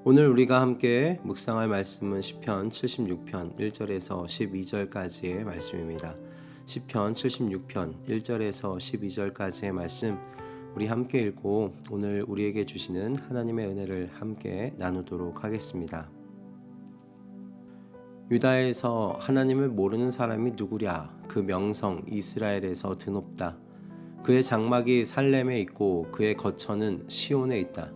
오늘 우리가 함께 묵상할 말씀은 시편 76편 1절에서 12절까지의 말씀입니다. 시편 76편 1절에서 12절까지의 말씀 우리 함께 읽고 오늘 우리에게 주시는 하나님의 은혜를 함께 나누도록 하겠습니다. 유다에서 하나님을 모르는 사람이 누구랴? 그 명성 이스라엘에서 드높다. 그의 장막이 살렘에 있고 그의 거처는 시온에 있다.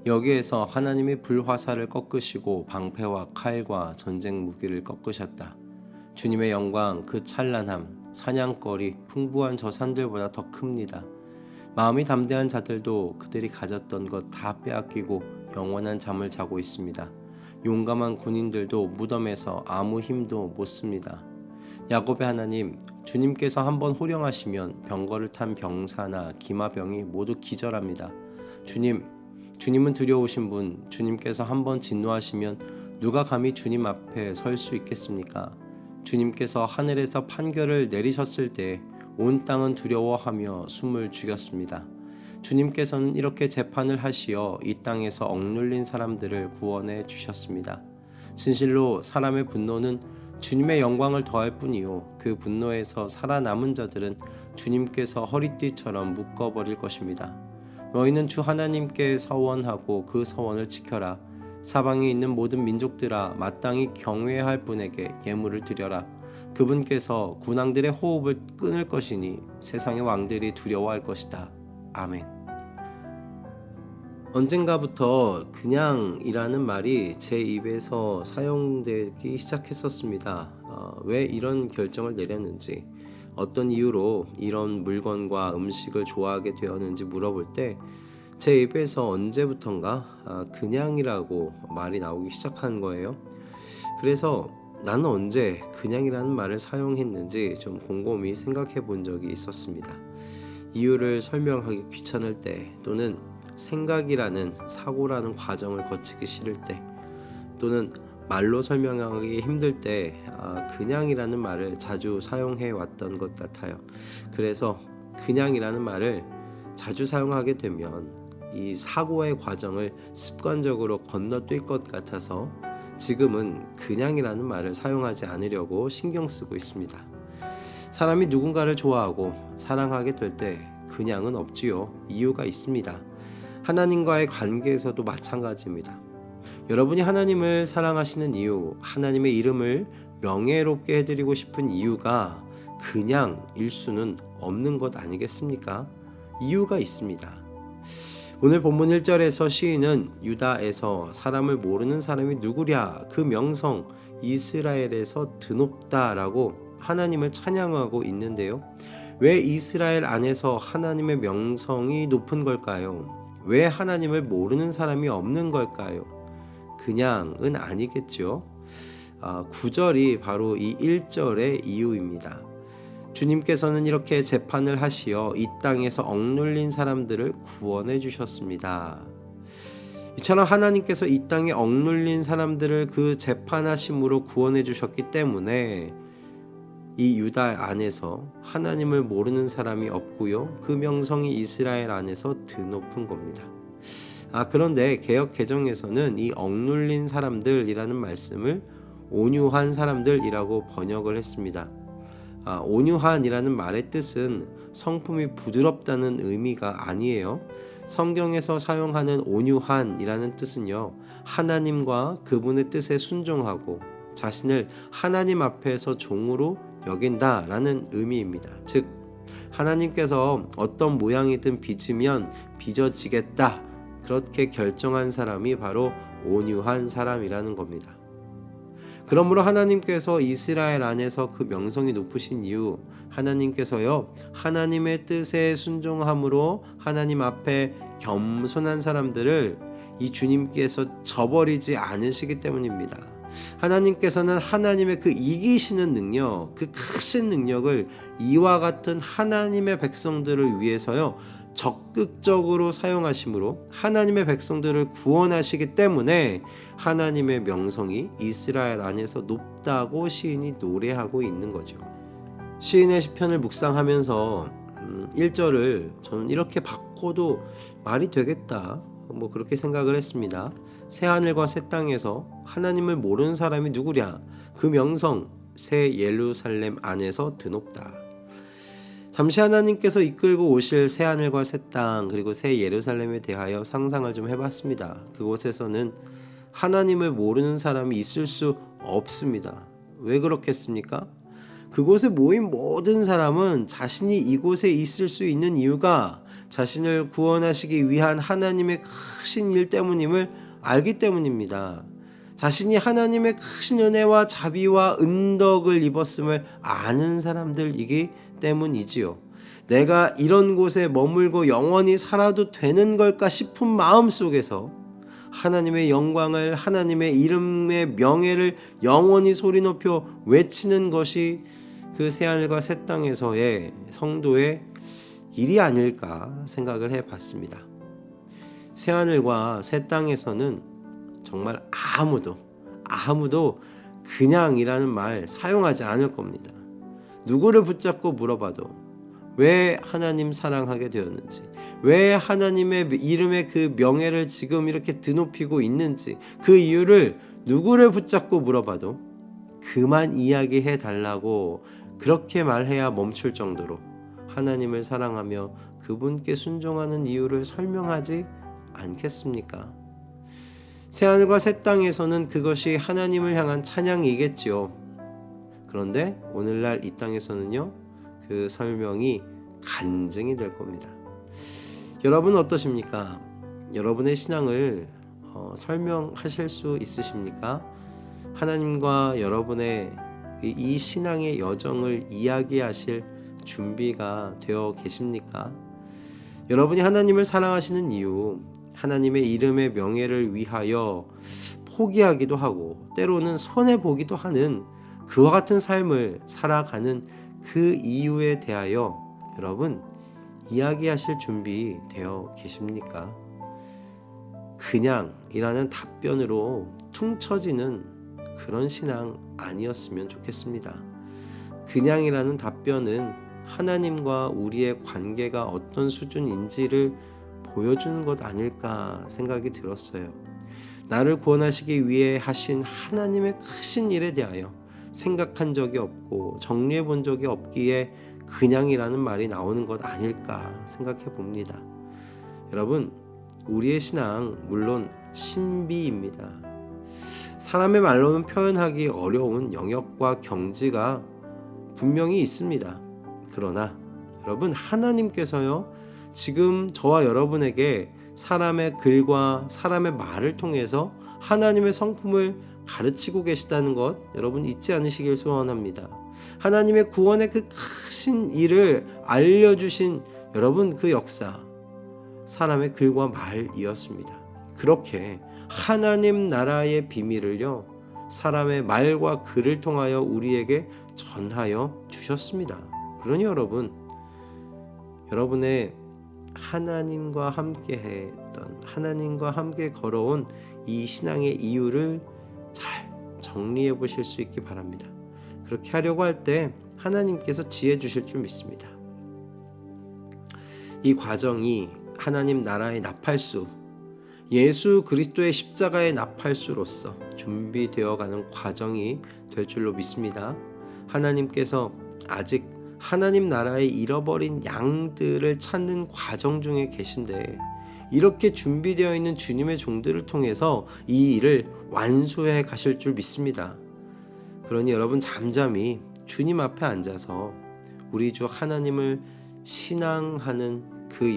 여기에서 하나님이 불화살을 꺾으시고 방패와 칼과 전쟁 무기를 꺾으셨다. 주님의 영광 그 찬란함 사냥거리 풍부한 저 산들보다 더 큽니다. 마음이 담대한 자들도 그들이 가졌던 것 다 빼앗기고 영원한 잠을 자고 있습니다. 용감한 군인들도 무덤에서 아무 힘도 못 씁니다. 야곱의 하나님, 주님께서 한번 호령하시면 병거를 탄 병사나 기마병이 모두 기절합니다. 주님은 두려우신 분, 주님께서 한번 진노하시면 누가 감히 주님 앞에 설 수 있겠습니까? 주님께서 하늘에서 판결을 내리셨을 때 온 땅은 두려워하며 숨을 죽였습니다. 주님께서는 이렇게 재판을 하시어 이 땅에서 억눌린 사람들을 구원해 주셨습니다. 진실로 사람의 분노는 주님의 영광을 더할 뿐이요 그 분노에서 살아남은 자들은 주님께서 허리띠처럼 묶어버릴 것입니다. 너희는 주 하나님께 서원하고 그 서원을 지켜라. 사방에 있는 모든 민족들아 마땅히 경외할 분에게 예물을 드려라. 그분께서 군왕들의 호흡을 끊을 것이니 세상의 왕들이 두려워할 것이다. 아멘. 언젠가부터 그냥이라는 말이 제 입에서 사용되기 시작했었습니다. 왜 이런 결정을 내렸는지, 어떤 이유로 이런 물건과 음식을 좋아하게 되었는지 물어볼 때 제 입에서 언제부턴가 그냥이라고 말이 나오기 시작한 거예요. 그래서 나는 언제 그냥이라는 말을 사용했는지 좀 곰곰이 생각해 본 적이 있었습니다. 이유를 설명하기 귀찮을 때, 또는 생각이라는 사고라는 과정을 거치기 싫을 때, 또는 말로 설명하기 힘들 때 그냥이라는 말을 자주 사용해 왔던 것 같아요. 그래서 그냥이라는 말을 자주 사용하게 되면 이 사고의 과정을 습관적으로 건너뛸 것 같아서 지금은 그냥이라는 말을 사용하지 않으려고 신경 쓰고 있습니다. 사람이 누군가를 좋아하고 사랑하게 될 때 그냥은 없지요. 이유가 있습니다. 하나님과의 관계에서도 마찬가지입니다. 여러분이 하나님을 사랑하시는 이유, 하나님의 이름을 명예롭게 해드리고 싶은 이유가 그냥일 수는 없는 것 아니겠습니까? 이유가 있습니다. 오늘 본문 1절에서 시인은 유다에서 사람을 모르는 사람이 누구랴? 그 명성 이스라엘에서 드높다라고 하나님을 찬양하고 있는데요. 왜 이스라엘 안에서 하나님의 명성이 높은 걸까요? 왜 하나님을 모르는 사람이 없는 걸까요? 그냥은 아니겠죠. 9절이 바로 이 1절의 이유입니다. 주님께서는 이렇게 재판을 하시어 이 땅에서 억눌린 사람들을 구원해 주셨습니다. 이처럼 하나님께서 이 땅에 억눌린 사람들을 그 재판하심으로 구원해 주셨기 때문에 이 유다 안에서 하나님을 모르는 사람이 없고요. 그 명성이 이스라엘 안에서 드높은 겁니다. 그런데 개역 개정에서는 이 억눌린 사람들이라는 말씀을 온유한 사람들이라고 번역을 했습니다. 온유한이라는 말의 뜻은 성품이 부드럽다는 의미가 아니에요. 성경에서 사용하는 온유한이라는 뜻은요, 하나님과 그분의 뜻에 순종하고 자신을 하나님 앞에서 종으로 여긴다라는 의미입니다. 즉, 하나님께서 어떤 모양이든 빚으면 빚어지겠다, 그렇게 결정한 사람이 바로 온유한 사람이라는 겁니다. 그러므로 하나님께서 이스라엘 안에서 그 명성이 높으신 이유, 하나님께서요 하나님의 뜻에 순종함으로 하나님 앞에 겸손한 사람들을 이 주님께서 저버리지 않으시기 때문입니다. 하나님께서는 하나님의 그 이기시는 능력, 그 크신 능력을 이와 같은 하나님의 백성들을 위해서요 적극적으로 사용하심으로 하나님의 백성들을 구원하시기 때문에 하나님의 명성이 이스라엘 안에서 높다고 시인이 노래하고 있는 거죠. 시인의 시편을 묵상하면서 1절을 저는 이렇게 바꿔도 말이 되겠다, 그렇게 생각을 했습니다. 새 하늘과 새 땅에서 하나님을 모르는 사람이 누구랴? 그 명성 새 예루살렘 안에서 드높다. 잠시 하나님께서 이끌고 오실 새 하늘과 새 땅 그리고 새 예루살렘에 대하여 상상을 좀 해봤습니다. 그곳에서는 하나님을 모르는 사람이 있을 수 없습니다. 왜 그렇겠습니까? 그곳에 모인 모든 사람은 자신이 이곳에 있을 수 있는 이유가 자신을 구원하시기 위한 하나님의 크신 일 때문임을 알기 때문입니다. 자신이 하나님의 크신 은혜와 자비와 은덕을 입었음을 아는 사람들이기 때문이지요. 내가 이런 곳에 머물고 영원히 살아도 되는 걸까 싶은 마음 속에서 하나님의 영광을, 하나님의 이름의 명예를 영원히 소리 높여 외치는 것이 그 새하늘과 새 땅에서의 성도의 일이 아닐까 생각을 해봤습니다. 새하늘과 새 땅에서는 정말 아무도 그냥이라는 말 사용하지 않을 겁니다. 누구를 붙잡고 물어봐도 왜 하나님 사랑하게 되었는지, 왜 하나님의 이름의 그 명예를 지금 이렇게 드높이고 있는지, 그 이유를 누구를 붙잡고 물어봐도 그만 이야기해 달라고 그렇게 말해야 멈출 정도로 하나님을 사랑하며 그분께 순종하는 이유를 설명하지 않겠습니까? 새하늘과 새 땅에서는 그것이 하나님을 향한 찬양이겠지요. 그런데 오늘날 이 땅에서는요, 그 설명이 간증이 될 겁니다. 여러분 어떠십니까? 여러분의 신앙을 설명하실 수 있으십니까? 하나님과 여러분의 이 신앙의 여정을 이야기하실 준비가 되어 계십니까? 여러분이 하나님을 사랑하시는 이유, 하나님의 이름의 명예를 위하여 포기하기도 하고 때로는 손해보기도 하는 그와 같은 삶을 살아가는 그 이유에 대하여 여러분 이야기하실 준비 되어 계십니까? 그냥이라는 답변으로 퉁쳐지는 그런 신앙 아니었으면 좋겠습니다. 그냥이라는 답변은 하나님과 우리의 관계가 어떤 수준인지를 보여주는 것 아닐까 생각이 들었어요. 나를 구원하시기 위해 하신 하나님의 크신 일에 대하여 생각한 적이 없고 정리해 본 적이 없기에 그냥이라는 말이 나오는 것 아닐까 생각해 봅니다. 여러분, 우리의 신앙 물론 신비입니다. 사람의 말로는 표현하기 어려운 영역과 경지가 분명히 있습니다. 그러나 여러분, 하나님께서요 지금 저와 여러분에게 사람의 글과 사람의 말을 통해서 하나님의 성품을 가르치고 계시다는 것 여러분 잊지 않으시길 소원합니다. 하나님의 구원의 그 크신 일을 알려주신 여러분 그 역사, 사람의 글과 말이었습니다. 그렇게 하나님 나라의 비밀을요 사람의 말과 글을 통하여 우리에게 전하여 주셨습니다. 그러니 여러분의 하나님과 함께 했던, 하나님과 함께 걸어온 이 신앙의 이유를 잘 정리해 보실 수 있기 바랍니다. 그렇게 하려고 할 때 하나님께서 지혜 주실 줄 믿습니다. 이 과정이 하나님 나라의 나팔수, 예수 그리스도의 십자가의 나팔수로서 준비되어가는 과정이 될 줄로 믿습니다. 하나님께서 아직 하나님 나라의 잃어버린 양들을 찾는 과정 중에 계신데 이렇게 준비되어 있는 주님의 종들을 통해서 이 일을 완수해 가실 줄 믿습니다. 그러니 여러분 잠잠히 주님 앞에 앉아서 우리 주 하나님을 신앙하는 그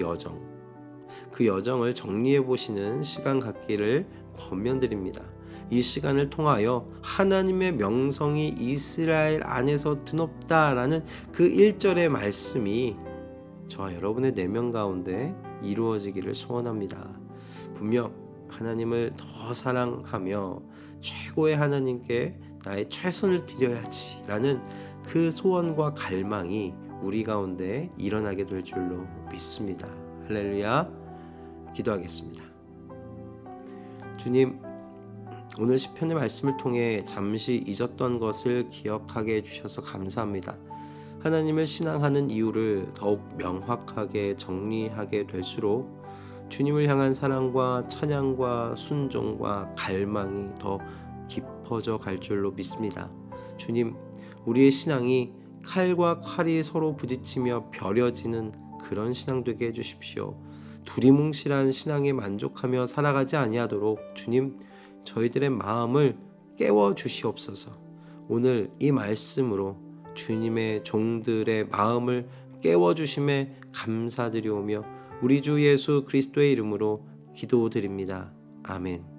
여정을 정리해 보시는 시간 갖기를 권면드립니다. 이 시간을 통하여 하나님의 명성이 이스라엘 안에서 드높다라는 그 1절의 말씀이 저와 여러분의 내면 가운데 이루어지기를 소원합니다. 분명 하나님을 더 사랑하며 최고의 하나님께 나의 최선을 드려야지 라는 그 소원과 갈망이 우리 가운데 일어나게 될 줄로 믿습니다. 할렐루야. 기도하겠습니다. 주님, 오늘 시편의 말씀을 통해 잠시 잊었던 것을 기억하게 해주셔서 감사합니다. 하나님을 신앙하는 이유를 더욱 명확하게 정리하게 될수록 주님을 향한 사랑과 찬양과 순종과 갈망이 더 깊어져 갈 줄로 믿습니다. 주님, 우리의 신앙이 칼과 칼이 서로 부딪히며 벼려지는 그런 신앙 되게 해주십시오. 두리뭉실한 신앙에 만족하며 살아가지 아니하도록 주님, 저희들의 마음을 깨워 주시옵소서. 오늘 이 말씀으로 주님의 종들의 마음을 깨워 주심에 감사드리오며 우리 주 예수 그리스도의 이름으로 기도드립니다. 아멘.